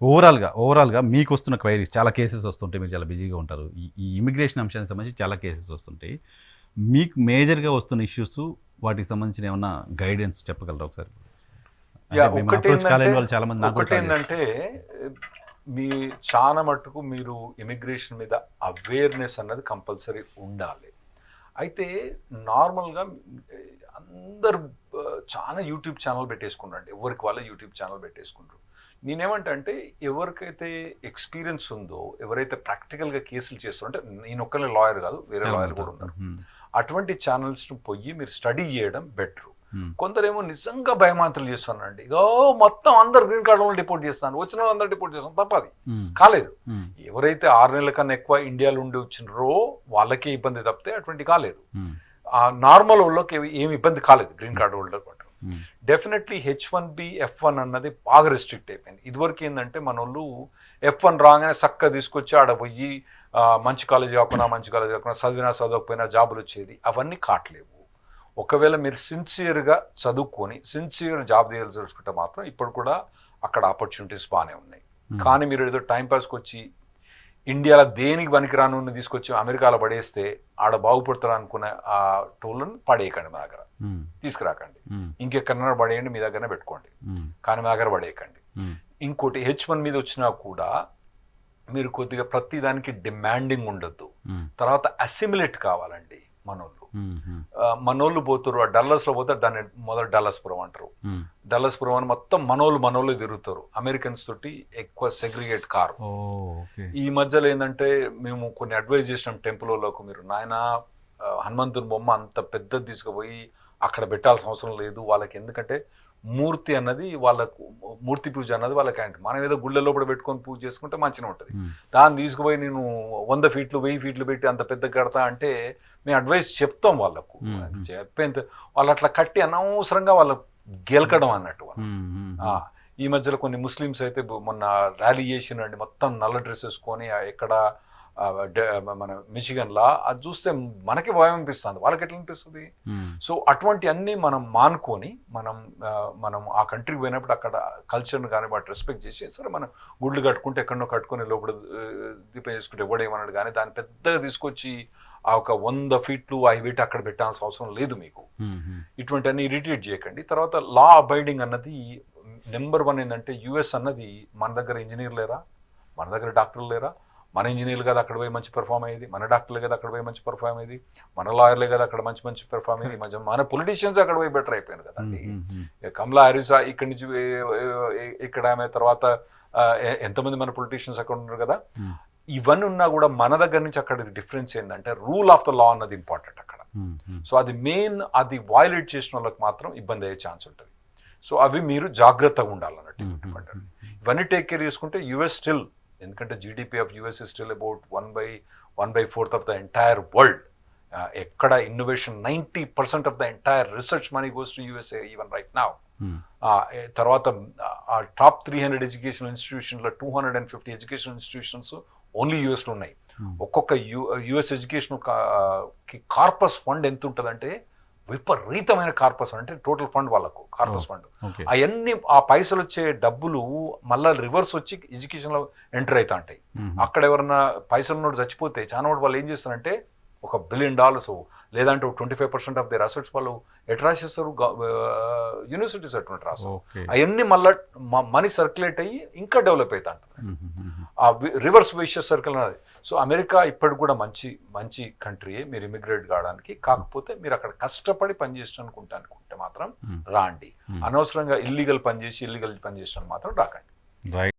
ఓవరాల్గా మీకు వస్తున్న క్వైరీస్ చాలా కేసెస్ వస్తుంటాయి, మీరు చాలా బిజీగా ఉంటారు. ఈ ఇమిగ్రేషన్ అంశానికి సంబంధించి చాలా కేసెస్ వస్తుంటాయి. మీకు మేజర్గా వస్తున్న ఇష్యూస్, వాటికి సంబంధించిన ఏమన్నా గైడెన్స్ చెప్పగలరా ఒకసారి? అంటే మిమ్మల్ని అప్రోచ్ కాలేని వాళ్ళు చాలా మంది నాకు కూడా కాల్ చేస్తారు. ఒకటేందంటే మీ చాలా మట్టుకు మీరు ఇమిగ్రేషన్ మీద అవేర్నెస్ అన్నది కంపల్సరీ ఉండాలి. అయితే నార్మల్గా అందరు చాలా యూట్యూబ్ ఛానల్ పెట్టేసుకున్నారండి, ఎవరికి వాళ్ళ యూట్యూబ్ ఛానల్ పెట్టేసుకుంటారు. నేనేమంటే అంటే ఎవరికైతే ఎక్స్పీరియన్స్ ఉందో, ఎవరైతే ప్రాక్టికల్గా కేసులు చేస్తారో, అంటే నేను ఒక్కనే లాయర్ కాదు, వేరే చాలా లాయర్ మంది కూడా ఉన్నారు, ఉంటారు. అటువంటి ఛానల్స్ను పోయి మీరు స్టడీ చేయడం బెటర్. మ్మ్. కొందరేమో నిజంగా భయమాంతలు చేస్తున్నారండి, ఓ మొత్తం అందరు గ్రీన్ కార్డు వాళ్ళు డిపోర్ట్ చేస్తాను, వచ్చిన వాళ్ళు అందరు డిపోర్ట్ చేస్తాను, తప్పది మ్మ్. కాలేదు. మ్మ్. ఎవరైతే 6 నెలల కన్నా ఎక్కువ ఇండియాలో ఉండి వచ్చినారో వాళ్ళకే ఇబ్బంది తప్పితే అటువంటి కాలేదు. మ్మ్. ఆ నార్మల్ వాళ్ళకి ఏమి ఇబ్బంది కాలేదు గ్రీన్ కార్డు హోల్డర్ పట్టు. మ్మ్. డెఫినెట్లీ H1B F1 అన్నది బాగా రెస్ట్రిక్ట్ అయిపోయింది. ఇదివరకు ఏంటంటే మన వాళ్ళు F1 రాగానే చక్కగా తీసుకొచ్చి ఆడ పోయి మంచి కాలేజీ కాకుండా చదివినా చదవకపోయినా జాబులు వచ్చేది, అవన్నీ కావట్లేవు. ఒకవేళ మీరు సిన్సియర్గా చదువుకొని సిన్సియర్ జాబ్ చూసుకుంటే మాత్రం ఇప్పుడు కూడా అక్కడ ఆపర్చునిటీస్ బాగానే ఉన్నాయి. కానీ మీరు ఏదో టైంపాస్కి వచ్చి ఇండియాలో దేనికి పనికిరాను తీసుకొచ్చి అమెరికాలో పడేస్తే ఆడ బాగుపడతారు అనుకున్న ఆ టోళ్ళను పడేయకండి, మా దగ్గర తీసుకురాకండి. ఇంకెక్కడన్నా పడేయండి, మీ దగ్గరనే పెట్టుకోండి, కానీ మా దగ్గర పడేయకండి. ఇంకోటి H1 మీద వచ్చినా కూడా మీరు కొద్దిగా ప్రతి దానికి డిమాండింగ్ ఉండొద్దు. తర్వాత అసిమిలేట్ కావాలండి మనోళ్ళు. మనోళ్ళు పోతారు, ఆ డల్లస్లో పోతారు, దాన్ని మొదలు డల్లస్పురం అంటారు. డల్లస్పురం అని మొత్తం మనోళ్ళు తిరుగుతారు. అమెరికన్స్ తోటి ఎక్కువ సెగ్రిగేట్ కారు. ఈ మధ్యలో ఏంటంటే మేము కొన్ని అడ్వైజ్ చేసినాం టెంపుల్ వాళ్ళకు, మీరు నాయన హనుమంతుని బొమ్మ అంత పెద్దది తీసుకుపోయి అక్కడ పెట్టాల్సిన అవసరం లేదు వాళ్ళకి, ఎందుకంటే మూర్తి అన్నది వాళ్ళకు, మూర్తి పూజ అన్నది వాళ్ళకి అంటే మనం ఏదో గుళ్ళ లోపల పెట్టుకొని పూజ చేసుకుంటే మంచిగా ఉంటుంది. దాన్ని తీసుకుపోయి నేను 100 ఫీట్లు 1000 ఫీట్లు పెట్టి అంత పెద్ద కడతా అంటే మేము అడ్వైస్ చెప్తాం వాళ్ళకు. చెప్పేంత వాళ్ళు అట్లా కట్టి అనవసరంగా వాళ్ళకు గెలకడం అన్నట్టు. ఈ మధ్యలో కొన్ని ముస్లిమ్స్ అయితే మొన్న ర్యాలీ చేసినండి, మొత్తం నల్ల డ్రెస్ వేసుకొని ఎక్కడ మన మిచిగన్లా, అది చూస్తే మనకి భయం అనిపిస్తుంది, వాళ్ళకి ఎట్లా అనిపిస్తుంది? సో అటువంటి అన్ని మనం మానుకొని మనం ఆ కంట్రీకి పోయినప్పుడు అక్కడ కల్చర్ని కానీ వాటి రెస్పెక్ట్ చేసి, సరే మనం గుడ్లు కట్టుకుంటే ఎక్కడో కట్టుకొని లోపల దీపం చేసుకుంటే ఎవడేమన్నాడు, కానీ దాన్ని పెద్దగా తీసుకొచ్చి ఆ ఒక 100 ఫీట్లు అవి పెట్టి అక్కడ పెట్టాల్సిన అవసరం లేదు మీకు. ఇటువంటి అన్ని ఇరిటేట్ చేయకండి. తర్వాత లా అబైడింగ్ అన్నది నెంబర్ 1 ఏంటంటే యుఎస్ అన్నది, మన దగ్గర ఇంజనీర్ లేరా, మన దగ్గర డాక్టర్లు లేరా? మన ఇంజనీర్లు కదా అక్కడ పోయి మంచి పెర్ఫామ్ అయ్యేది, మన డాక్టర్లు కదా అక్కడ పోయి మంచి పెర్ఫామ్ అయ్యేది, మన లాయర్లే కదా అక్కడ మంచి పెర్ఫామ్ అయ్యేది, మన పొలిటీషియన్స్ అక్కడ పోయి బెటర్ అయిపోయారు కదండి. కమలా హారిస్ ఇక్కడి నుంచి ఇక్కడ ఆమె తర్వాత ఎంతమంది మన పొలిటీషియన్స్ అక్కడ ఉన్నారు కదా. ఇవన్నీ ఉన్నా కూడా మన దగ్గర నుంచి అక్కడ డిఫరెన్స్ ఏంటంటే రూల్ ఆఫ్ ద లా అన్నది ఇంపార్టెంట్ అక్కడ. సో అది మెయిన్, అది వయలేట్ చేసిన వాళ్ళకి మాత్రం ఇబ్బంది అయ్యే ఛాన్స్ ఉంటుంది. సో అవి మీరు జాగ్రత్తగా ఉండాలన్నట్టు. ఇవన్నీ టేక్ కేర్ చేసుకుంటే యుఎస్ స్టిల్, ఎందుకంటే GDP of US is still about 1/4 of the entire world. ఎక్కడ innovation 90% of the entire research money goes to USA even right now. తర్వాత టాప్ 300 ఎడ్యుకేషనల్ ఇన్స్టిట్యూషన్లో 250 ఎడ్యుకేషనల్ ఇన్స్టిట్యూషన్స్ ఓన్లీ యుఎస్లో ఉన్నాయి. ఒక్కొక్క US education corpus fund ఎంత ఉంటుందంటే విపరీతమైన corpus, అంటే టోటల్ ఫండ్ వాళ్ళకు కార్పస్ ఫండ్. అవన్నీ ఆ పైసలు వచ్చే డబ్బులు మళ్ళీ రివర్స్ వచ్చి ఎడ్యుకేషన్లో ఎంటర్ అవుతా ఉంటాయి. అక్కడ ఎవరన్నా పైసలు ఉన్నోడు చచ్చిపోతే చాలా వాళ్ళు ఏం చేస్తారంటే $1 బిలియన్ లేదంటే 25% ఆఫ్ దేర్ అసెట్స్ వాళ్ళు ఎట్ రాసేస్తారు, యూనివర్సిటీస్ అటువంటి రాస్తారు. అవన్నీ మళ్ళీ మనీ సర్క్యులేట్ అయ్యి ఇంకా డెవలప్ అవుతా ఉంటుంది, ఆ రివర్స్ విషియస్ సర్కిల్ అనేది. సో అమెరికా ఇప్పటికి కూడా మంచి కంట్రీయే మీరు ఇమిగ్రేట్ కావడానికి. కాకపోతే మీరు అక్కడ కష్టపడి పనిచేసిన అనుకుంటే మాత్రం రాండి. అనవసరంగా ఇల్లీగల్ పనిచేసి మాత్రం రాకండి.